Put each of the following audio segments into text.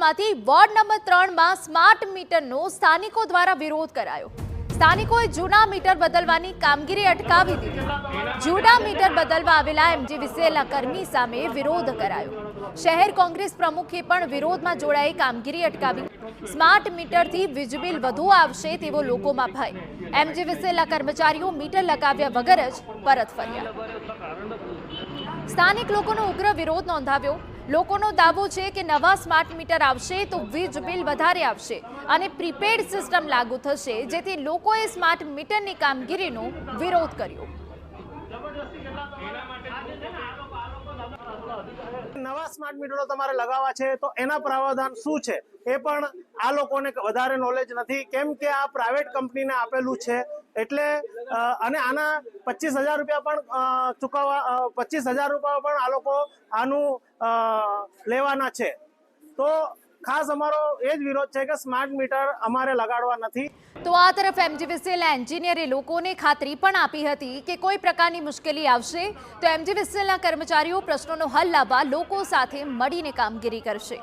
દાહોદમાંથી ward number 3માં smart મીટરનો સ્થાનિકો દ્વારા વિરોધ કરાયો। સ્થાનિકોએ જૂના મીટર બદલવાની કામગીરી અટકાવી દીધી। જૂના મીટર બદલવા આવેલા એમજીવીસીએલના કર્મી સામે વિરોધ કરાયો। શહેર કોંગ્રેસ પ્રમુખે પણ વિરોધમાં જોડાઈ કામગીરી અટકાવી। સ્માર્ટ મીટરથી વીજ બિલ વધુ આવશે તેવો લોકોમાં ભય। એમજીવીસીએલના કર્મચારીઓ મીટર લગાવ્યા વગર જ પરત ફર્યા। સ્થાનિક લોકોનો ઉગ્ર વિરોધ નોંધાવ્યો। લોકોનો દાવો છે કે નવા સ્માર્ટ મીટર આવશે તો વીજ બિલ વધારે આવશે અને પ્રીપેડ સિસ્ટમ લાગુ થશે, જેથી લોકોએ સ્માર્ટ મીટરની કામગીરીનો વિરોધ કર્યો। નવા સ્માર્ટ મીટરો તમારે લગાવવા છે તો એના પ્રાવધાન શું છે એ પણ આ લોકોને વધારે નોલેજ નથી, કેમ કે આ પ્રાઇવેટ કંપનીને આપેલું છે એટલે અને આના 25,000 રૂપિયા પણ ચૂકવવા 25,000 રૂપિયા પણ આ લોકો આનું લેવાના છે। તો ખાસ અમારો એ જ વિરોધ છે કે સ્માર્ટ મીટર અમારે લગાડવા નથી। તો આ તરફ એમજીવીસીએલના એન્જિનિયરે લોકોને ખાતરી પણ આપી હતી કે કોઈ પ્રકારની મુશ્કેલી આવશે તો એમજીવીસીએલના કર્મચારીઓ પ્રશ્નોનો હલ લાવવા લોકો સાથે મળીને કામગીરી કરશે।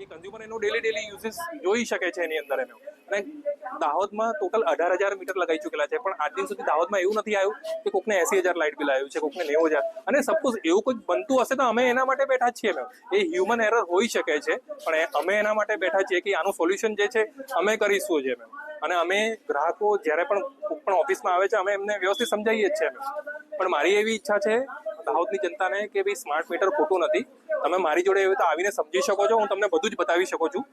કન્ઝ્યુમર એનો ડેલી યુઝિસ જોઈ શકે છે એની અંદર એનો। અને દાહોદમાં ટોટલ 18,000 મીટર લગાવી ચૂકેલા છે, પણ આજ દિન સુધી દાહોદમાં એવું નથી આવ્યું કે કોકને 80,000 લાઇટ બિલ આવ્યું છે, કોકને 90,000। અને સપોઝ એવું કોઈ બનતું હશે તો અમે એના માટે બેઠા જ છીએ મેમ। એ હ્યુમન એરર હોઈ શકે છે, પણ અમે એના માટે બેઠા છીએ કે આનું સોલ્યુશન જે છે અમે કરીશું છે મેમ। અને અમે ગ્રાહકો જ્યારે પણ ઓફિસમાં આવે છે અમે એમને વ્યવસ્થિત સમજાવીએ જ છે મેમ। પણ મારી એવી ઈચ્છા છે દાહોદની જનતાને કે ભાઈ સ્માર્ટ મીટર ખોટું નથી। તમે મારી જોડે એવું તો આવીને સમજી શકો છો, હું તમને બધું જ બતાવી શકું છું